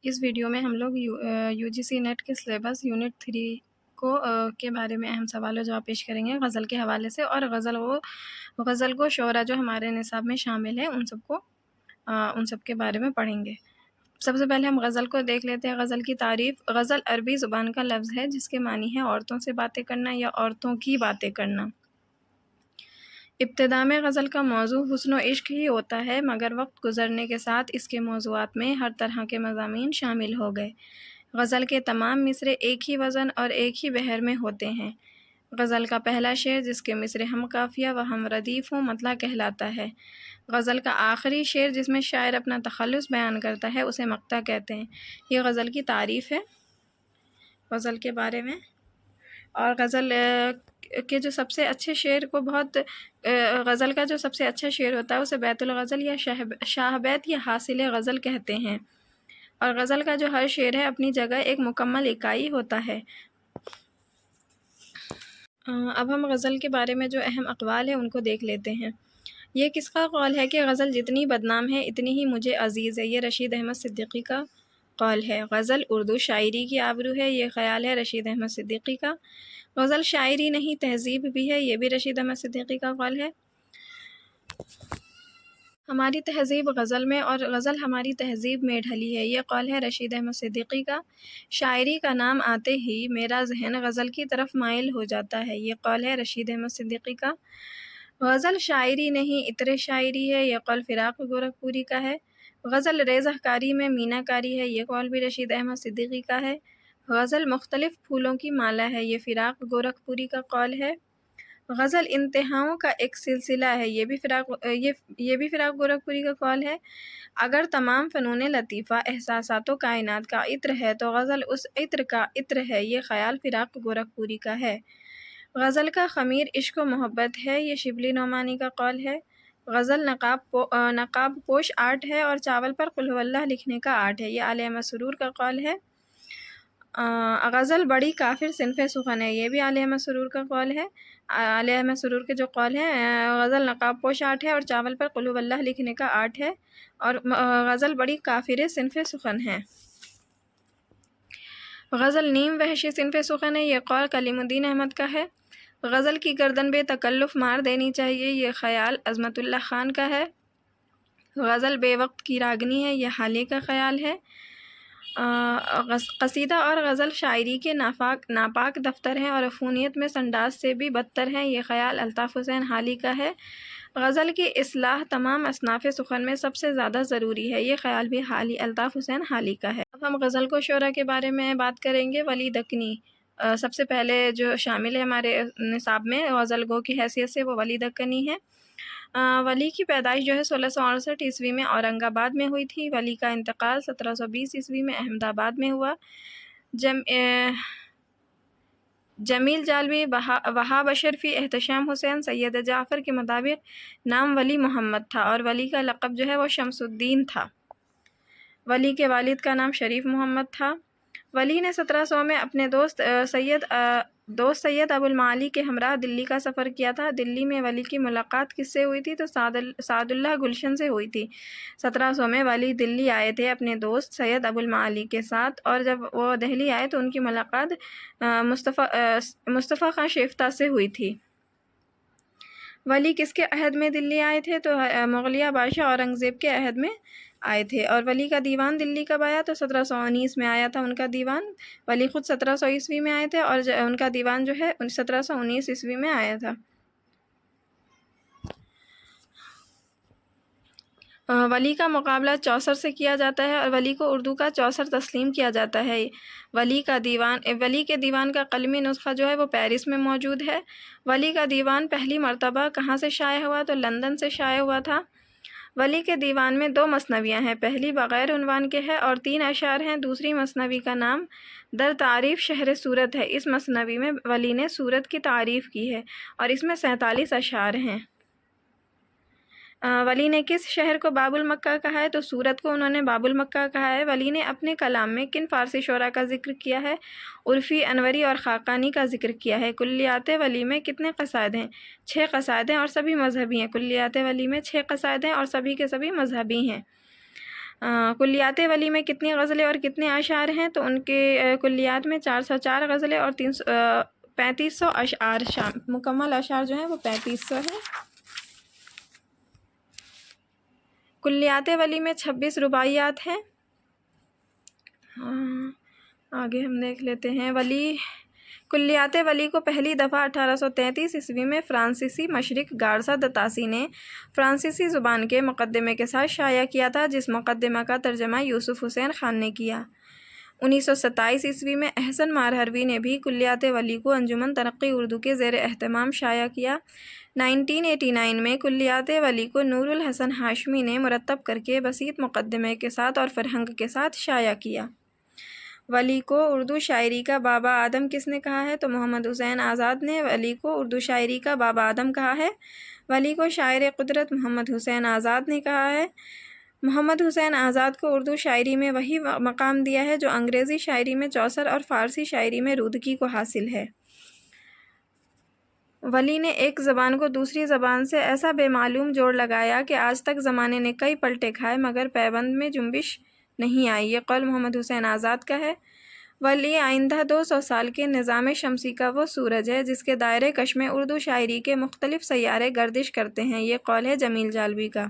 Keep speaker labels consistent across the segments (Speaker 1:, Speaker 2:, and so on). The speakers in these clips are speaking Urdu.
Speaker 1: اس ویڈیو میں ہم لوگ یو جی سی نیٹ کے سلیبس یونٹ 3 کے بارے میں اہم سوال و جواب پیش کریں گے غزل کے حوالے سے، اور غزل کو شعرا جو ہمارے نصاب میں شامل ہیں ان سب کے بارے میں پڑھیں گے۔ سب سے پہلے ہم غزل کو دیکھ لیتے ہیں۔ غزل کی تعریف: غزل عربی زبان کا لفظ ہے جس کے معنی ہے عورتوں سے باتیں کرنا یا عورتوں کی باتیں کرنا۔ ابتدا میں غزل کا موضوع حسن و عشق ہی ہوتا ہے، مگر وقت گزرنے کے ساتھ اس کے موضوعات میں ہر طرح کے مضامین شامل ہو گئے۔ غزل کے تمام مصرعے ایک ہی وزن اور ایک ہی بحر میں ہوتے ہیں۔ غزل کا پہلا شعر جس کے مصرعے ہم قافیہ و ہم ردیف ہوں مطلع کہلاتا ہے۔ غزل کا آخری شعر جس میں شاعر اپنا تخلص بیان کرتا ہے اسے مقطع کہتے ہیں۔ یہ غزل کی تعریف ہے غزل کے بارے میں۔ اور غزل کے جو سب سے اچھے شعر کو غزل کا جو سب سے اچھا شعر ہوتا ہے اسے بیت الغزل یا شاہ بیت یا حاصل غزل کہتے ہیں۔ اور غزل کا جو ہر شعر ہے اپنی جگہ ایک مکمل اکائی ہوتا ہے۔ اب ہم غزل کے بارے میں جو اہم اقوال ہیں ان کو دیکھ لیتے ہیں۔ یہ کس کا قول ہے کہ غزل جتنی بدنام ہے اتنی ہی مجھے عزیز ہے؟ یہ رشید احمد صدیقی کا قول ہے۔ غزل اردو شاعری کی آبرو ہے، یہ خیال ہے رشید احمد صدیقی کا۔ غزل شاعری نہیں تہذیب بھی ہے، یہ بھی رشید احمد صدیقی کا قول ہے۔ ہماری تہذیب غزل میں اور غزل ہماری تہذیب میں ڈھلی ہے، یہ قول ہے رشید احمد صدیقی کا۔ شاعری کا نام آتے ہی میرا ذہن غزل کی طرف مائل ہو جاتا ہے، یہ قول ہے رشید احمد صدیقی کا۔ غزل شاعری نہیں عطر شاعری ہے، یہ قول فراق گورکھپوری کا ہے۔ غزل ریزہ کاری میں مینا کاری ہے، یہ قول بھی رشید احمد صدیقی کا ہے۔ غزل مختلف پھولوں کی مالا ہے، یہ فراق گورکھپوری کا قول ہے۔ غزل انتہاؤں کا ایک سلسلہ ہے، یہ بھی فراق گورکھپوری کا قول ہے۔ اگر تمام فنون لطیفہ احساسات و کائنات کا عطر ہے تو غزل اس عطر کا عطر ہے، یہ خیال فراق گورکھپوری کا ہے۔ غزل کا خمیر عشق و محبت ہے، یہ شبلی نعمانی کا قول ہے۔ غزل نقاب پوش آرٹ ہے اور چاول پر قل ہو اللہ لکھنے کا آرٹ ہے، یہ آل احمد سرور کا قول ہے۔ غزل بڑی کافر صنف سخن ہے، یہ بھی آل احمد سرور کا قول ہے۔ آل احمد سرور کے جو قول ہے غزل نقاب پوش آرٹ ہے اور چاول پر قل ہو اللہ لکھنے کا آرٹ ہے، اور غزل بڑی کافر صنف سخن ہے۔ غزل نیم وحشی صنف سخن ہے، یہ قول کلیم الدین احمد کا ہے۔ غزل کی گردن بے تکلف مار دینی چاہیے، یہ خیال عظمت اللہ خان کا ہے۔ غزل بے وقت کی راگنی ہے، یہ حالی کا خیال ہے۔ قصیدہ اور غزل شاعری کے ناپاک دفتر ہیں اور عفونیت میں سنڈاس سے بھی بدتر ہیں، یہ خیال الطاف حسین حالی کا ہے۔ غزل کی اصلاح تمام اصناف سخن میں سب سے زیادہ ضروری ہے، یہ خیال بھی الطاف حسین حالی کا ہے۔ اب ہم غزل کو شعرا کے بارے میں بات کریں گے۔ ولی دکنی سب سے پہلے جو شامل ہے ہمارے نصاب میں غزل گو کی حیثیت سے، وہ ولی دکنی ہے۔ ولی کی پیدائش جو ہے 1668 عیسوی میں اورنگ آباد میں ہوئی تھی۔ ولی کا انتقال 1720 عیسوی میں احمد آباد میں ہوا۔ جمیل جالبی، وہاب اشرفی، احتشام حسین، سید جعفر کے مطابق نام ولی محمد تھا، اور ولی کا لقب جو ہے وہ شمس الدین تھا۔ ولی کے والد کا نام شریف محمد تھا۔ ولی نے 1700 میں اپنے دوست سید ابو المعالی کے ہمراہ دلی کا سفر کیا تھا۔ دلی میں ولی کی ملاقات کس سے ہوئی تھی؟ تو سعد اللہ گلشن سے ہوئی تھی۔ 1700 میں ولی دلی آئے تھے اپنے دوست سید ابو المعالی کے ساتھ، اور جب وہ دہلی آئے تو ان کی ملاقات مصطفیٰ خان شیفتہ سے ہوئی تھی۔ ولی کس کے عہد میں دلی آئے تھے؟ تو مغلیہ بادشاہ اورنگزیب کے عہد میں آئے تھے۔ اور ولی کا دیوان دلی کب آیا؟ تو 1719 میں آیا تھا ان کا دیوان۔ ولی خود 1700 عیسوی میں آئے تھے، اور ان کا دیوان جو ہے 1719 عیسوی میں آیا تھا۔ ولی کا مقابلہ چوسر سے کیا جاتا ہے، اور ولی کو اردو کا چوسر تسلیم کیا جاتا ہے۔ ولی کے دیوان کا قلمی نسخہ جو ہے وہ پیرس میں موجود ہے۔ ولی کا دیوان پہلی مرتبہ کہاں سے شائع ہوا؟ تو لندن سے شائع ہوا تھا۔ ولی کے دیوان میں 2 مثنویاں ہیں، پہلی بغیر عنوان کے ہے اور 3 اشعار ہیں۔ دوسری مثنوی کا نام در تعریف شہر سورت ہے۔ اس مثنوی میں ولی نے سورت کی تعریف کی ہے، اور اس میں 47 اشعار ہیں۔ ولی نے کس شہر کو باب المکہ کہا ہے؟ تو سورت کو انہوں نے باب المکہ کہا ہے۔ ولی نے اپنے کلام میں کن فارسی شعراء کا ذکر کیا ہے؟ عرفی، انوری اور خاقانی کا ذکر کیا ہے۔ کلیات ولی میں کتنے قصائد ہیں؟ 6 قصائد ہیں اور سبھی مذہبی ہیں۔ کلیات ولی میں 6 قصائد ہیں اور سبھی کے سبھی مذہبی ہیں۔ کلیات ولی میں کتنی غزلیں اور کتنے اشعار ہیں؟ تو ان کے کلیات میں 404 غزلیں اور 3500 اشعار مکمل اشعار جو ہیں وہ 3500 ہیں۔ کلیات ولی میں 26 رباعیات ہیں۔ آگے ہم دیکھ لیتے ہیں کلیات ولی کو پہلی دفعہ 1833 عیسوی میں فرانسیسی مشرق گارسا دتاسی نے فرانسیسی زبان کے مقدمے کے ساتھ شائع کیا تھا، جس مقدمہ کا ترجمہ یوسف حسین خان نے کیا۔ 1927 عیسوی میں احسن مارہروی نے بھی کلیات ولی کو انجمن ترقی اردو کے زیر اہتمام شائع کیا۔ 1989 میں کلیات ولی کو نور الحسن ہاشمی نے مرتب کر کے بسیط مقدمے کے ساتھ اور فرہنگ کے ساتھ شائع کیا۔ ولی کو اردو شاعری کا بابا آدم کس نے کہا ہے؟ تو محمد حسین آزاد نے ولی کو اردو شاعری کا بابا آدم کہا ہے۔ ولی کو شاعر قدرت محمد حسین آزاد نے کہا ہے۔ محمد حسین آزاد کو اردو شاعری میں وہی مقام دیا ہے جو انگریزی شاعری میں چوسر اور فارسی شاعری میں رودکی کو حاصل ہے۔ ولی نے ایک زبان کو دوسری زبان سے ایسا بے معلوم جوڑ لگایا کہ آج تک زمانے نے کئی پلٹے کھائے مگر پیوند میں جنبش نہیں آئی۔ یہ قول محمد حسین آزاد کا ہے۔ ولی آئندہ 200 سال کے نظام شمسی کا وہ سورج ہے جس کے دائرۂ کش میں اردو شاعری کے مختلف سیارے گردش کرتے ہیں۔ یہ قول ہے جمیل جالبی کا۔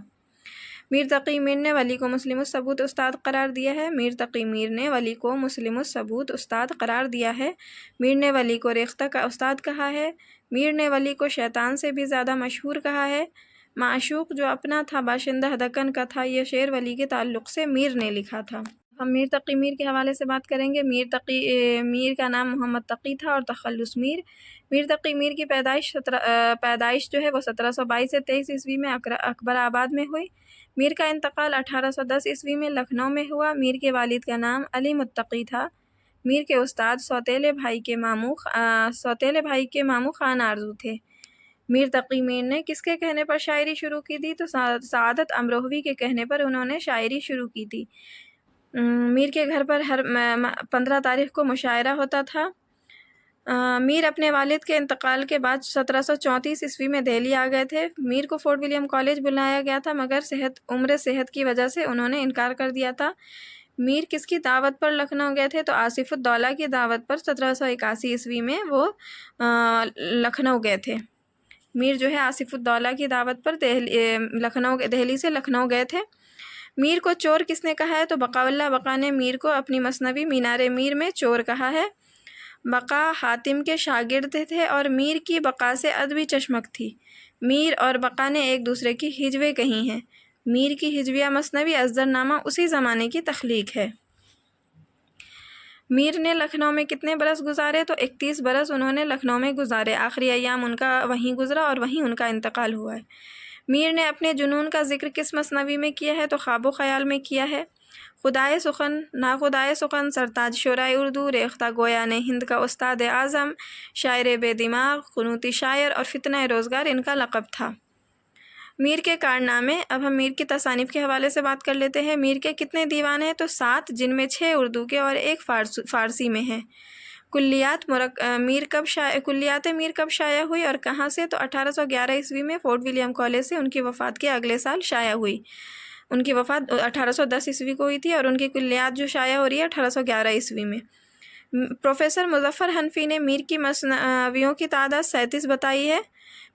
Speaker 1: میر تقی میر نے ولی کو مسلم الثبوت استاد قرار دیا ہے۔ میر تقی میر نے ولی کو مسلم الثبوت استاد قرار دیا ہے۔ میر نے ولی کو ریختہ کا استاد کہا ہے۔ میر نے ولی کو شیطان سے بھی زیادہ مشہور کہا ہے۔ معشوق جو اپنا تھا باشندہ دکن کا تھا، یہ شعر ولی کے تعلق سے میر نے لکھا تھا۔ ہم میر تقی میر کے حوالے سے بات کریں گے۔ میر کا نام محمد تقی تھا اور تخلص میر۔ میر تقی میر کی پیدائش جو ہے وہ 1722 سے 23 عیسوی میں اکبر آباد میں ہوئی۔ میر کا انتقال 1810 عیسوی میں لکھنؤ میں ہوا۔ میر کے والد کا نام علی متقی تھا۔ میر کے استاد سوتیلے بھائی کے ماموں خان آرزو تھے۔ میر تقی میر نے کس کے کہنے پر شاعری شروع کی تھی؟ تو سعادت امروہوی کے کہنے پر انہوں نے شاعری شروع کی تھی۔ میر کے گھر پر ہر 15 تاریخ کو مشاعرہ ہوتا تھا۔ میر اپنے والد کے انتقال کے بعد 1734 عیسوی میں دہلی آ گئے تھے۔ میر کو فورٹ ولیم کالج بلایا گیا تھا مگر عمر صحت کی وجہ سے انہوں نے انکار کر دیا تھا۔ میر کس کی دعوت پر لکھنؤ گئے تھے؟ تو آصف الدولہ کی دعوت پر 1781 عیسوی میں وہ لکھنؤ گئے تھے۔ میر جو ہے آصف الدولہ کی دعوت پر دہلی سے لکھنؤ گئے تھے۔ میر کو چور کس نے کہا ہے؟ تو بقاء اللہ بقا نے میر کو اپنی مثنوی مینار میر میں چور کہا ہے۔ بقا حاتم کے شاگرد تھے اور میر کی بقا سے ادبی چشمک تھی۔ میر اور بقا نے ایک دوسرے کی ہجویں کہی ہیں۔ میر کی ہجویہ مثنوی ازدر نامہ اسی زمانے کی تخلیق ہے۔ میر نے لکھنؤ میں کتنے برس گزارے؟ تو 31 برس انہوں نے لکھنؤ میں گزارے۔ آخری ایام ان کا وہیں گزرا اور وہیں ان کا انتقال ہوا ہے۔ میر نے اپنے جنون کا ذکر کس مثنوی میں کیا ہے؟ تو خواب و خیال میں کیا ہے۔ خدائے سخن، ناخدائے سخن، سرتاج شعرائے اردو، ریختہ گویان ہند کا استاد اعظم، شاعر بے دماغ، قنوتی شاعر اور فتنہ روزگار ان کا لقب تھا۔ میر کے کارنامے۔ اب ہم میر کی تصانیف کے حوالے سے بات کر لیتے ہیں۔ میر کے کتنے دیوان ہیں؟ تو 7، جن میں 6 اردو کے اور 1 فارسی میں ہیں۔ کلیات میر کب شائع ہوئی اور کہاں سے؟ تو 1811 عیسوی میں فورٹ ولیم کالج سے ان کی وفات کے اگلے سال شائع ہوئی۔ ان کی وفات 1810 عیسوی کو ہوئی تھی اور ان کی کلیات جو شائع ہو رہی ہے 1811 عیسوی میں۔ پروفیسر مظفر حنفی نے میر کی مثنویوں کی تعداد 37 بتائی ہے۔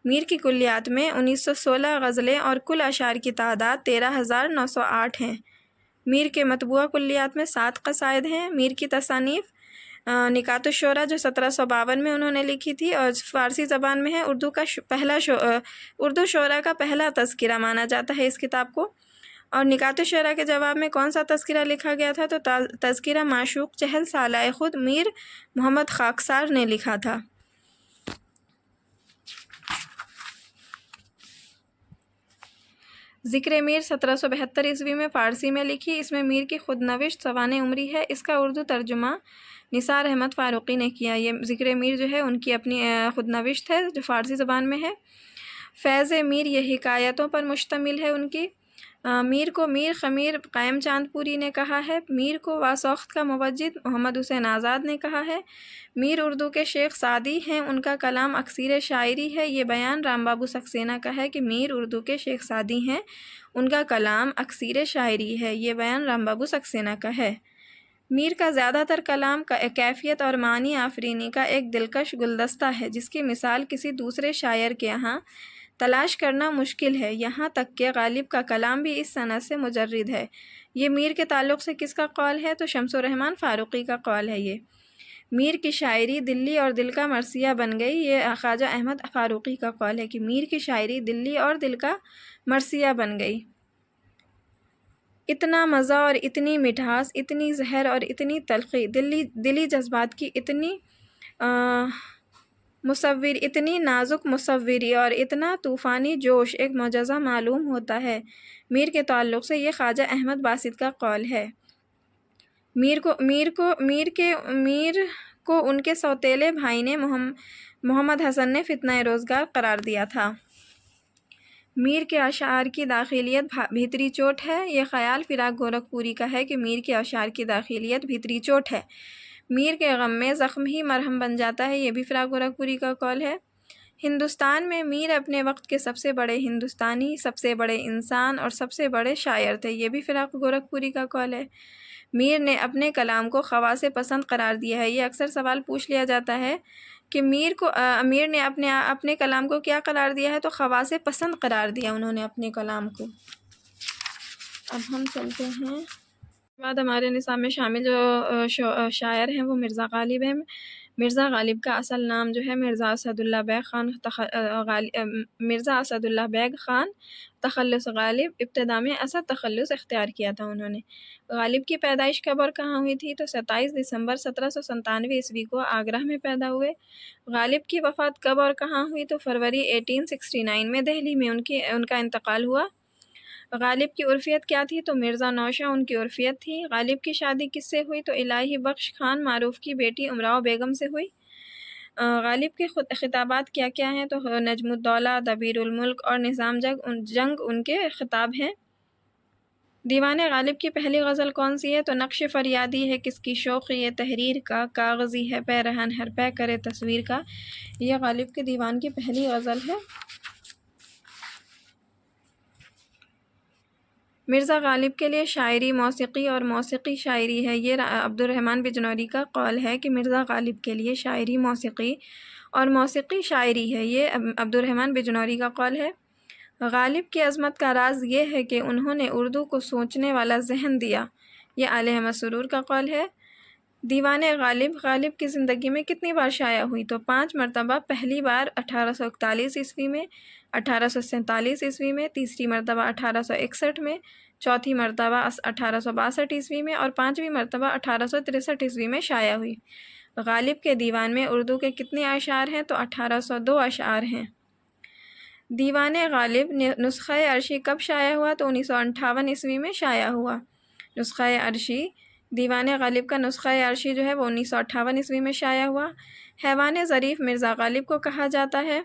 Speaker 1: میر کی کلیات میں 1916 غزلیں اور کل اشعار کی تعداد 13,908 ہیں۔ میر کے مطبوعہ کلیات میں 7 قصائد ہیں۔ میر کی تصانیف نکات الشعراء جو 1752 میں انہوں نے لکھی تھی اور فارسی زبان میں ہے۔ اردو شعراء کا پہلا تذکرہ مانا جاتا ہے اس کتاب کو۔ اور نکات الشعراء کے جواب میں کون سا تذکرہ لکھا گیا تھا؟ تو تذکرہ معشوق چہل سالہ خود میر محمد خاکسار نے لکھا تھا۔ ذکر میر 1772 عیسوی میں فارسی میں لکھی۔ اس میں میر کی خود نوشت سوانح عمری ہے۔ اس کا اردو ترجمہ نثار احمد فاروقی نے کیا۔ یہ ذکر میر جو ہے ان کی اپنی خود نوشت ہے جو فارسی زبان میں ہے۔ فیض میر یہ حکایتوں پر مشتمل ہے ان کی۔ میر کو میر خمیر قائم چاند پوری نے کہا ہے۔ میر کو واسوخت کا موجد محمد حسین آزاد نے کہا ہے۔ میر اردو کے شیخ سعدی ہیں، ان کا کلام اکثیر شاعری ہے۔ یہ بیان رام بابو سکسینہ کا ہے کہ میر اردو کے شیخ سعدی ہیں، ان کا کلام اکثیر شاعری ہے۔ یہ بیان رام بابو سکسینہ کا ہے۔ میر کا زیادہ تر کلام کیفیت اور معنی آفرینی کا ایک دلکش گلدستہ ہے، جس کی مثال کسی دوسرے شاعر کے یہاں تلاش کرنا مشکل ہے، یہاں تک کہ غالب کا کلام بھی اس صنعت سے مجرد ہے۔ یہ میر کے تعلق سے کس کا قول ہے؟ تو شمس الرحمن فاروقی کا قول ہے یہ۔ میر کی شاعری دلی اور دل کا مرثیہ بن گئی، یہ خواجہ احمد فاروقی کا قول ہے کہ میر کی شاعری دلی اور دل کا مرثیہ بن گئی۔ اتنا مزہ اور اتنی مٹھاس، اتنی زہر اور اتنی تلخی، دلی جذبات کی اتنی مصور، اتنی نازک مصوری اور اتنا طوفانی جوش ایک معجزہ معلوم ہوتا ہے۔ میر کے تعلق سے یہ خواجہ احمد باسط کا قول ہے۔ میر کو ان کے سوتیلے بھائی نے محمد حسن نے فتنہ روزگار قرار دیا تھا۔ میر کے اشعار کی داخلیت بھیتری چوٹ ہے۔ یہ خیال فراق گورکھپوری کا ہے کہ میر کے اشعار کی داخلیت بھیتری چوٹ ہے۔ میر کے غم میں زخم ہی مرہم بن جاتا ہے، یہ بھی فراق گورکھپوری کا قول ہے۔ ہندوستان میں میر اپنے وقت کے سب سے بڑے ہندوستانی، سب سے بڑے انسان اور سب سے بڑے شاعر تھے، یہ بھی فراق گورکھپوری کا قول ہے۔ میر نے اپنے کلام کو خواص پسند قرار دیا ہے۔ یہ اکثر سوال پوچھ لیا جاتا ہے کہ میر نے اپنے کلام کو کیا قرار دیا ہے؟ تو خواص پسند قرار دیا انہوں نے اپنے کلام کو۔ اب ہم چلتے ہیں بعد ہمارے نصاب میں شامل جو شاعر ہیں وہ مرزا غالب ہیں۔ مرزا غالب کا اصل نام جو ہے مرزا اسد اللہ بیگ خان تخلص غالب، ابتدا میں اسد تخلص اختیار کیا تھا انہوں نے۔ غالب کی پیدائش کب اور کہاں ہوئی تھی؟ تو 27 دسمبر 1797 عیسوی کو آگرہ میں پیدا ہوئے۔ غالب کی وفات کب اور کہاں ہوئی؟ تو فروری 1869 میں دہلی میں ان کا انتقال ہوا۔ غالب کی عرفیت کیا تھی؟ تو مرزا نوشہ ان کی عرفیت تھی۔ غالب کی شادی کس سے ہوئی؟ تو الہی بخش خان معروف کی بیٹی امراؤ بیگم سے ہوئی۔ غالب کے خطابات کیا کیا ہیں؟ تو نجم الدولہ، دبیر الملک اور نظام جنگ ان کے خطاب ہیں۔ دیوان غالب کی پہلی غزل کون سی ہے؟ تو نقش فریادی ہے کس کی شوقی یہ تحریر کا، کاغذی ہے پے رہن ہر پے کرے تصویر کا، یہ غالب کے دیوان کی پہلی غزل ہے۔ مرزا غالب کے لیے شاعری موسیقی اور موسیقی شاعری ہے، یہ عبد الرحمن بجنوری کا قول ہے کہ مرزا غالب کے لیے شاعری موسیقی اور موسیقی شاعری ہے، یہ عبد الرحمن بجنوری کا قول ہے۔ غالب کی عظمت کا راز یہ ہے کہ انہوں نے اردو کو سوچنے والا ذہن دیا، یہ آل احمد سرور کا قول ہے۔ دیوان غالب کی زندگی میں کتنی بار شائع ہوئی؟ تو 5 مرتبہ، پہلی بار 1841 عیسوی میں، 1847 عیسوی میں، تیسری مرتبہ 1861 میں، چوتھی مرتبہ 1862 عیسوی میں اور 5ویں مرتبہ 1863 عیسوی میں شائع ہوئی۔ غالب کے دیوان میں اردو کے کتنے اشعار ہیں؟ تو 1802 اشعار ہیں۔ دیوان غالب نسخہ عرشی کب شائع ہوا؟ تو 1958 عیسوی میں شائع ہوا۔ نسخہ عرشی، دیوان غالب کا نسخہ عرشی جو ہے وہ 1958 عیسوی میں شائع ہوا۔ حیوان ظریف مرزا غالب کو کہا جاتا ہے۔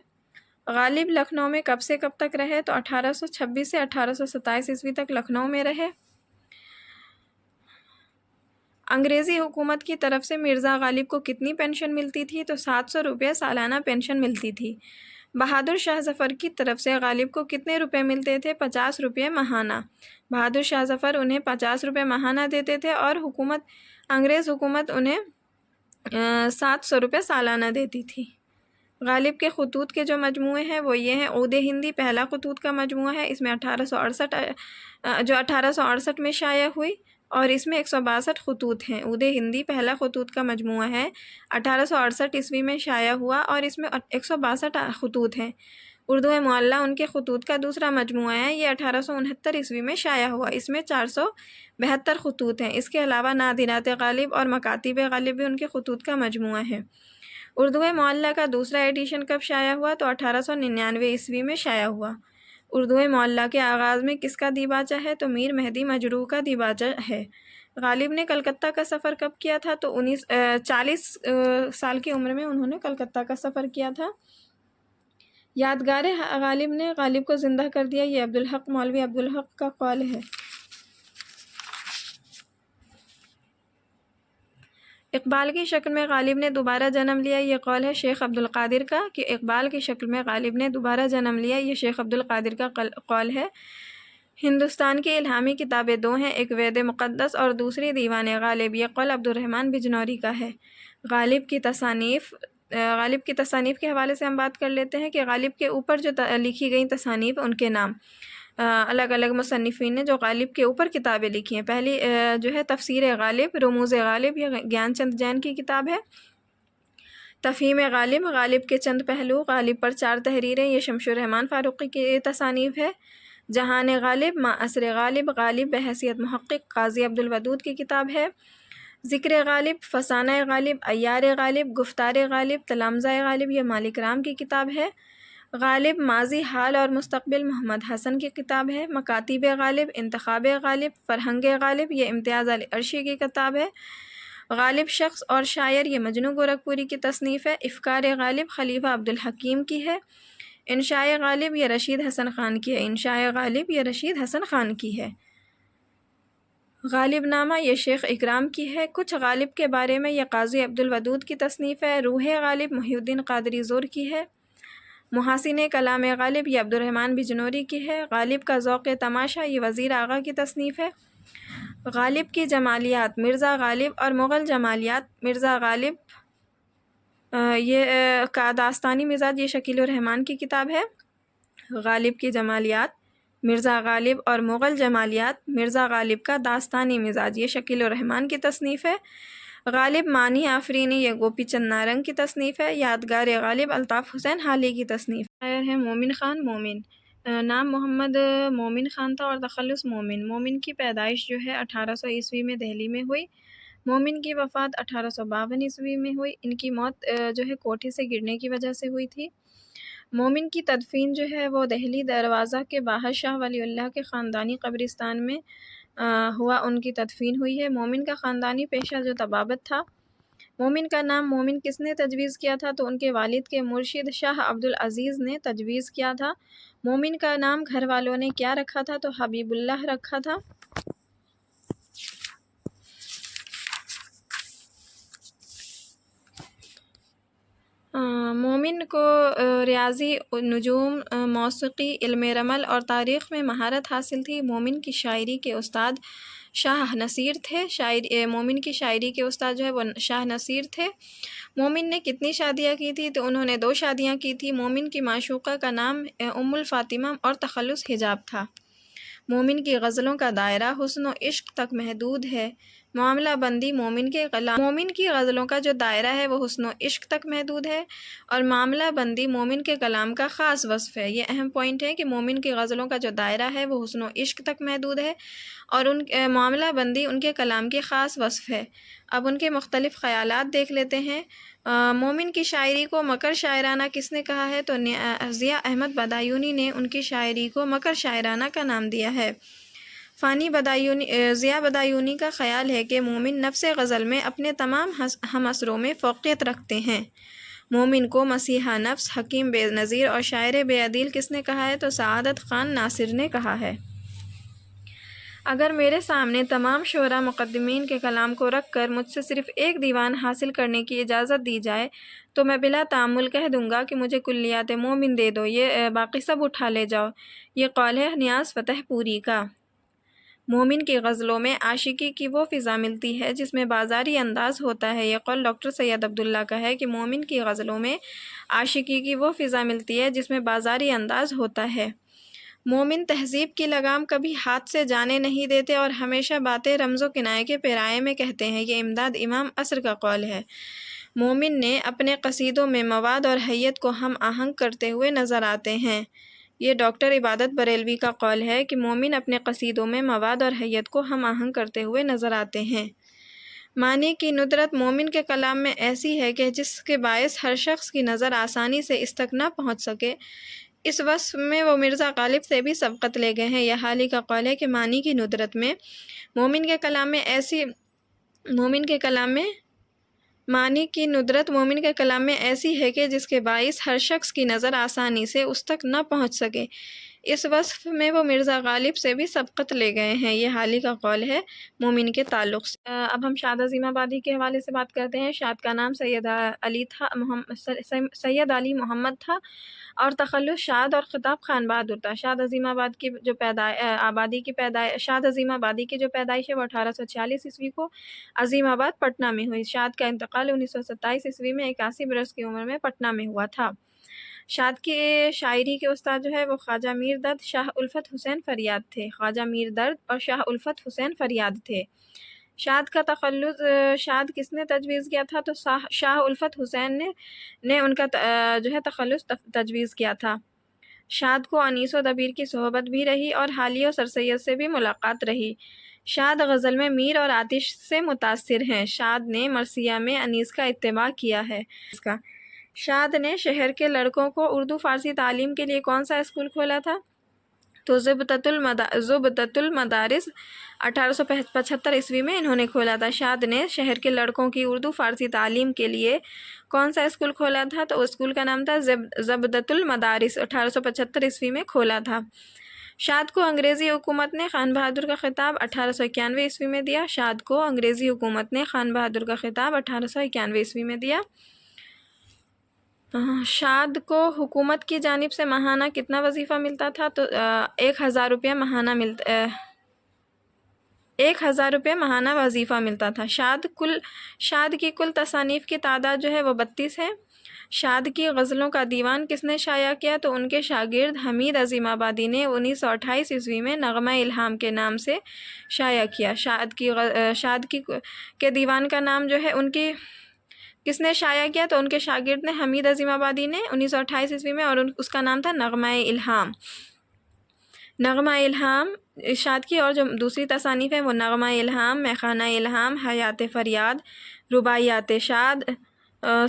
Speaker 1: غالب لکھنؤ میں کب سے کب تک رہے؟ تو 1826 سے 1827 عیسوی تک لکھنؤ میں رہے۔ انگریزی حکومت کی طرف سے مرزا غالب کو کتنی پینشن ملتی تھی؟ تو 700 روپے سالانہ پینشن ملتی تھی۔ بہادر شاہ ظفر کی طرف سے غالب کو کتنے روپے ملتے تھے؟ 50 روپے ماہانہ۔ بہادر شاہ ظفر انہیں 50 روپے ماہانہ دیتے تھے اور انگریز حکومت انہیں 700 روپے سالانہ دیتی تھی۔ غالب کے خطوط کے جو مجموعے ہیں وہ یہ ہیں۔ عود ہندی پہلا خطوط کا مجموعہ ہے، اس میں 1868 میں شائع ہوئی اور اس میں 162 خطوط ہیں۔ عود ہندی پہلا خطوط کا مجموعہ ہے، 1868 عیسوی میں شائع ہوا اور اس میں 162 خطوط ہیں۔ اردو معلّہ ان کے خطوط کا دوسرا مجموعہ ہے، یہ 1869 عیسوی میں شائع ہوا، اس میں 472 خطوط ہیں۔ اس کے علاوہ نادرات غالب اور مکاتیب غالب بھی ان کے خطوط کا مجموعہ ہے۔ اردو معلّہ کا دوسرا ایڈیشن کب شائع ہوا؟ تو 1899 عیسوی میں شائع ہوا۔ اردو معلّہ کے آغاز میں کس کا دیباچہ ہے؟ تو میر مہدی مجروح کا دیباچہ ہے۔ غالب نے کلکتہ کا سفر کب کیا تھا؟ تو 40 سال کی عمر میں انہوں نے کلکتہ کا سفر کیا تھا۔ یادگار غالب نے غالب کو زندہ کر دیا، یہ عبدالحق مولوی عبدالحق کا قول ہے۔ اقبال کی شکل میں غالب نے دوبارہ جنم لیا، یہ قول ہے شیخ عبدالقادر کا کہ اقبال کی شکل میں غالب نے دوبارہ جنم لیا، یہ شیخ عبدالقادر کا قول ہے۔ ہندوستان کی الہامی کتابیں دو ہیں، ایک وید مقدس اور دوسری دیوان غالب، یہ قول عبد الرحمن بجنوری کا ہے۔ غالب کی تصانیف کے حوالے سے ہم بات کر لیتے ہیں کہ غالب کے اوپر جو لکھی گئی تصانیف ان کے نام، الگ الگ مصنفین نے جو غالب کے اوپر کتابیں لکھی ہیں۔ پہلی جو ہے تفسیر غالب، رموز غالب، یہ گیان چند جین کی کتاب ہے۔ تفہیم غالب، غالب کے چند پہلو، غالب پر 4 تحریریں، یہ شمس الرحمن فاروقی کی تصانیف ہے۔ جہان غالب، ما اثر غالب، غالب بحیثیت محقق، قاضی عبدالودود کی کتاب ہے۔ ذکر غالب، فسانہ غالب، عیار غالب، گفتار غالب، تلامذہ غالب، یہ مالک رام کی کتاب ہے۔ غالب، ماضی، حال اور مستقبل، محمد حسن کی کتاب ہے۔ مکاتیب غالب، انتخاب غالب، فرہنگ غالب، یہ امتیاز علی عرشی کی کتاب ہے۔ غالب شخص اور شاعر، یہ مجنو گورکھپوری کی تصنیف ہے۔ افکار غالب، خلیفہ عبدالحکیم کی ہے۔ انشاء غالب، یہ رشید حسن خان کی ہے۔ انشاء غالب، یہ رشید حسن خان کی ہے۔ غالب نامہ، یہ شیخ اکرام کی ہے۔ کچھ غالب کے بارے میں، یہ قاضی عبدالودود کی تصنیف ہے۔ روح غالب، محی الدین قادری زور کی ہے۔ محاسن کلام غالب، یہ عبد الرحمن بجنوری کی ہے۔ غالب کا ذوق تماشا، یہ وزیر آغا کی تصنیف ہے۔ غالب کی جمالیات، مرزا غالب اور مغل جمالیات، مرزا غالب یہ کا داستانی مزاج، یہ شکیل الرحمن کی کتاب ہے۔ غالب کی جمالیات، مرزا غالب اور مغل جمالیات، مرزا غالب کا داستانی مزاج، یہ شکیل الرحمن کی تصنیف ہے۔ غالب معنی آفرینی، یہ گوپی چند نارنگ کی تصنیف ہے۔ یادگار غالب، الطاف حسین حالی کی تصنیف ہے۔ مومن خان مومن، نام محمد مومن خان تھا اور تخلص مومن۔ مومن کی پیدائش جو ہے 1800 عیسوی میں دہلی میں ہوئی۔ مومن کی وفات 1852 عیسوی میں ہوئی۔ ان کی موت جو ہے کوٹھے سے گرنے کی وجہ سے ہوئی تھی۔ مومن کی تدفین جو ہے وہ دہلی دروازہ کے باہر شاہ ولی اللہ کے خاندانی قبرستان میں ہوا، ان کی تدفین ہوئی ہے۔ مومن کا خاندانی پیشہ جو طبابت تھا۔ مومن کا نام مومن کس نے تجویز کیا تھا؟ تو ان کے والد کے مرشد شاہ عبدالعزیز نے تجویز کیا تھا۔ مومن کا نام گھر والوں نے کیا رکھا تھا؟ تو حبیب اللہ رکھا تھا۔ مومن کو ریاضی، نجوم، موسیقی، علم رمل اور تاریخ میں مہارت حاصل تھی۔ مومن کی شاعری کے استاد شاہ نصیر تھے۔ مومن کی شاعری کے استاد جو ہے وہ شاہ نصیر تھے۔ مومن نے کتنی شادیاں کی تھی؟ تو انہوں نے 2 شادیاں کی تھی۔ مومن کی معشوقہ کا نام ام الفاطمہ اور تخلص حجاب تھا۔ مومن کی غزلوں کا دائرہ حسن و عشق تک محدود ہے۔ معاملہ بندی، مومن کی غزلوں کا جو دائرہ ہے وہ حسن و عشق تک محدود ہے، اور معاملہ بندی مومن کے کلام کا خاص وصف ہے۔ یہ اہم پوائنٹ ہے کہ مومن کی غزلوں کا جو دائرہ ہے وہ حسن و عشق تک محدود ہے، اور معاملہ بندی ان کے کلام کی خاص وصف ہے۔ اب ان کے مختلف خیالات دیکھ لیتے ہیں۔ مومن کی شاعری کو مکر شاعرانہ کس نے کہا ہے؟ تو ضیاء احمد بدایونی نے ان کی شاعری کو مکر شاعرانہ کا نام دیا ہے۔ ضیاء بدایونی کا خیال ہے کہ مومن نفس غزل میں اپنے تمام ہم عصروں میں فوقیت رکھتے ہیں۔ مومن کو مسیحا نفس، حکیم بے نظیر اور شاعر بے عدیل کس نے کہا ہے؟ تو سعادت خان ناصر نے کہا ہے۔ اگر میرے سامنے تمام شعراء مقدمین کے کلام کو رکھ کر مجھ سے صرف ایک دیوان حاصل کرنے کی اجازت دی جائے تو میں بلا تأمل کہہ دوں گا کہ مجھے کلیات مومن دے دو، یہ باقی سب اٹھا لے جاؤ۔ یہ قول ہے نیاز فتح پوری کا۔ مومن کی غزلوں میں عاشقی کی وہ فضا ملتی ہے جس میں بازاری انداز ہوتا ہے۔ یہ قول ڈاکٹر سید عبداللہ کا ہے کہ مومن کی غزلوں میں عاشقی کی وہ فضا ملتی ہے جس میں بازاری انداز ہوتا ہے۔ مومن تہذیب کی لگام کبھی ہاتھ سے جانے نہیں دیتے اور ہمیشہ باتیں رمز و کنایے کے پیرائے میں کہتے ہیں۔ یہ امداد امام عصر کا قول ہے۔ مومن نے اپنے قصیدوں میں مواد اور حیت کو ہم آہنگ کرتے ہوئے نظر آتے ہیں۔ یہ ڈاکٹر عبادت بریلوی کا قول ہے کہ مومن اپنے قصیدوں میں مواد اور حیت کو ہم آہنگ کرتے ہوئے نظر آتے ہیں۔ معنی کی ندرت مومن کے کلام میں ایسی ہے کہ جس کے باعث ہر شخص کی نظر آسانی سے اس تک نہ پہنچ سکے۔ اس وصف میں وہ مرزا غالب سے بھی سبقت لے گئے ہیں۔ یہ حالی کا قول ہے کہ معنی کی ندرت میں مومن کے کلام میں معنی کی ندرت مومن کے کلام میں ایسی ہے کہ جس کے باعث ہر شخص کی نظر آسانی سے اس تک نہ پہنچ سکے۔ اس وصف میں وہ مرزا غالب سے بھی سبقت لے گئے ہیں۔ یہ حالی کا قول ہے مومن کے تعلق سے۔ اب ہم شاد عظیم آبادی کے حوالے سے بات کرتے ہیں۔ شاد کا نام سید علی محمد تھا اور تخلص شاد اور خطاب خان بہادر تھا۔ شاد عظیم آبادی کی جو پیدائش ہے وہ 1846 عیسوی کو عظیم آباد پٹنہ میں ہوئی۔ شاد کا انتقال 1927 عیسوی میں 81 برس کی عمر میں پٹنہ میں ہوا تھا۔ شاد کی شاعری کے استاد جو ہے وہ خواجہ میر درد شاہ الفت حسین فریاد تھے۔ خواجہ میر درد اور شاہ الفت حسین فریاد تھے۔ شاد کا تخلص شاد کس نے تجویز کیا تھا؟ تو شاہ الفت حسین نے ان کا جو ہے تخلص تجویز کیا تھا۔ شاد کو انیس و دبیر کی صحبت بھی رہی اور حالی و سر سید سے بھی ملاقات رہی۔ شاد غزل میں میر اور آتش سے متاثر ہیں۔ شاد نے مرثیہ میں انیس کا اتباع کیا ہے۔ شاد نے شہر کے لڑکوں کو اردو فارسی تعلیم کے لیے کون سا اسکول کھولا تھا؟ تو ضبطۃ المدارس 1875 عیسوی میں انہوں نے کھولا تھا۔ شاد نے شہر کے لڑکوں کی اردو فارسی تعلیم کے لیے کون سا اسکول کھولا تھا؟ تو اسکول کا نام تھا ضبطۃ المدارس، 1875 عیسوی میں کھولا تھا۔ شاد کو انگریزی حکومت نے خان بہادر کا خطاب 1891 عیسوی میں دیا۔ شاد کو انگریزی حکومت نے خان بہادر کا خطاب 1891 عیسوی میں دیا۔ شاد کو حکومت کی جانب سے ماہانہ کتنا وظیفہ ملتا تھا؟ تو 1000 روپیہ ماہانہ 1000 روپے ماہانہ وظیفہ ملتا تھا۔ شاد کی کل تصانیف کی تعداد جو ہے وہ 32 ہے۔ شاد کی غزلوں کا دیوان کس نے شائع کیا؟ تو ان کے شاگرد حمید عظیم آبادی نے 1928 عیسوی میں نغمہ الہام کے نام سے شائع کیا۔ شاد کے دیوان کا نام جو ہے کس نے شائع کیا؟ تو ان کے شاگرد نے حمید عظیم آبادی نے 1928 عیسوی میں، اور اس کا نام تھا نغمہ الہام۔ نغمہ الہام شاد کی اور جو دوسری تصانیف ہیں وہ نغمہ الہام، میخانہ الہام، حیات فریاد، رباعیات شاد،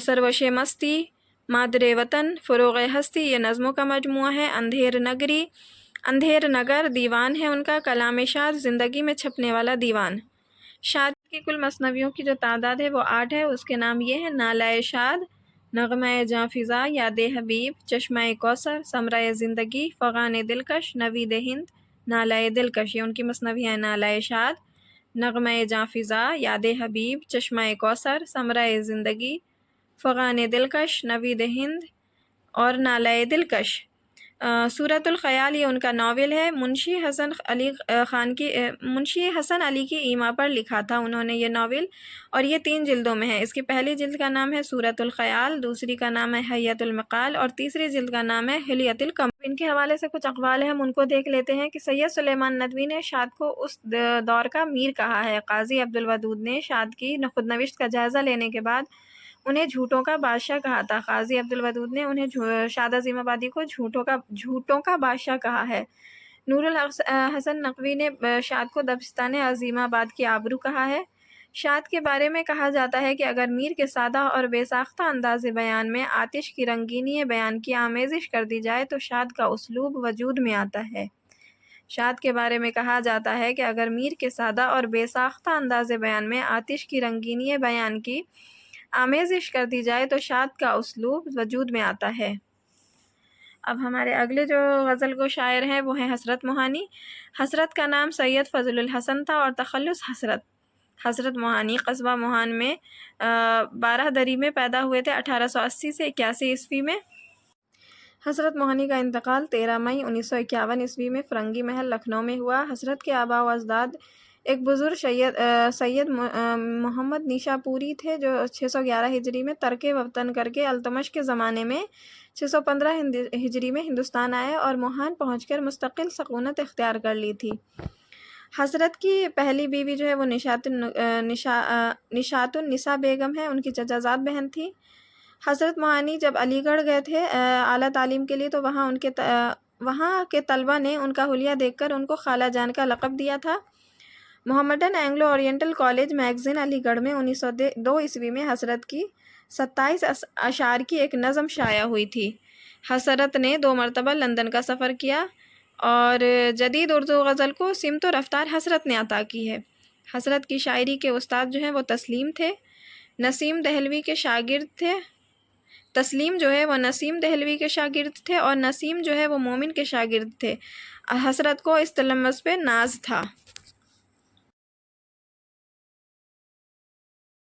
Speaker 1: سروش مستی، مادر وطن، فروغ ہستی، یہ نظموں کا مجموعہ ہے۔ اندھیر نگر دیوان ہے ان کا۔ کلام شاد زندگی میں چھپنے والا دیوان۔ شاد کی کل مثنویوں کی جو تعداد ہے وہ 8 ہے۔ اس کے نام یہ ہیں: نالہ شاد، نغمہ جاں فضا، یاد حبیب، چشمہ کوثر، ثمرہ زندگی، فغان دلکش، نوید ہند، نالہ دلکش۔ یہ ان کی مثنوی ہے: نالہ شاد، نغمہ جاں فضا، یاد حبیب، چشمہ کوثر، ثمرہ زندگی، فغان دلکش، نوید ہند اور نالہ دلکش۔ سورۃ الخیال یہ ان کا ناول ہے۔ منشی حسن علی کی ایما پر لکھا تھا انہوں نے یہ ناول، اور یہ 3 جلدوں میں ہے۔ اس کی پہلی جلد کا نام ہے سورۃ الخیال، دوسری کا نام ہے حیۃ المقال، اور تیسری جلد کا نام ہے حلیۃ الکمال۔ ان کے حوالے سے کچھ اقوال ہیں، ہم ان کو دیکھ لیتے ہیں کہ سید سلیمان ندوی نے شاد کو اس دور کا میر کہا ہے۔ قاضی عبدالودود نے شاد کی خود نوشت کا جائزہ لینے کے بعد انہیں جھوٹوں کا بادشاہ کہا تھا۔ قاضی عبدالودود نے انہیں شاد عظیم آبادی کو جھوٹوں کا بادشاہ کہا ہے۔ نور الحسن نقوی نے شاد کو دبستان عظیم آباد کی آبرو کہا ہے۔ شاد کے بارے میں کہا جاتا ہے کہ اگر میر کے سادہ اور بے ساختہ انداز بیان میں آتش کی رنگینی بیان کی آمیزش کر دی جائے تو شاد کا اسلوب وجود میں آتا ہے۔ شاد کے بارے میں کہا جاتا ہے کہ اگر میر کے سادہ اور بے ساختہ انداز بیان میں آتش کی رنگینی بیان کی آمیزش کر دی جائے تو شاد کا اسلوب وجود میں آتا ہے۔ اب ہمارے اگلے جو غزل کو شاعر ہیں وہ ہیں حسرت موہانی۔ حسرت کا نام سید فضل الحسن تھا اور تخلص حسرت۔ حسرت موہانی قصبہ موہان میں 12 دری میں پیدا ہوئے تھے 1880 سے 81 عیسوی میں۔ حسرت موہانی کا انتقال 13 مئی 1951 عیسوی میں فرنگی محل لکھنؤ میں ہوا۔ حسرت کے آباء و اجداد ایک بزرگ سید محمد نیشا پوری تھے جو 611 ہجری میں ترک وطن کر کے التمش کے زمانے میں 615 ہجری میں ہندوستان آئے اور موہان پہنچ کر مستقل سکونت اختیار کر لی تھی۔ حسرت کی پہلی بیوی جو ہے وہ نشاط النساء بیگم ہے، ان کی چچا زاد بہن تھی۔ حسرت موہانی جب علی گڑھ گئے تھے اعلیٰ تعلیم کے لیے تو وہاں کے طلبہ نے ان کا حلیہ دیکھ کر ان کو خالہ جان کا لقب دیا تھا۔ Mohammedan Anglo Oriental College magazine Aligarh میں 1902 عیسوی میں حسرت کی 27 اشعار کی ایک نظم شائع ہوئی تھی۔ حسرت نے 2 مرتبہ لندن کا سفر کیا اور جدید اردو غزل کو سمت و رفتار حسرت نے عطا کی ہے۔ حسرت کی شاعری کے استاد جو ہیں وہ تسلیم تھے۔ نسیم دہلوی کے شاگرد تھے، تسلیم جو ہے وہ نسیم دہلوی کے شاگرد تھے، اور نسیم جو ہے وہ مومن کے شاگرد تھے۔ حسرت کو اس تلمس پہ ناز تھا۔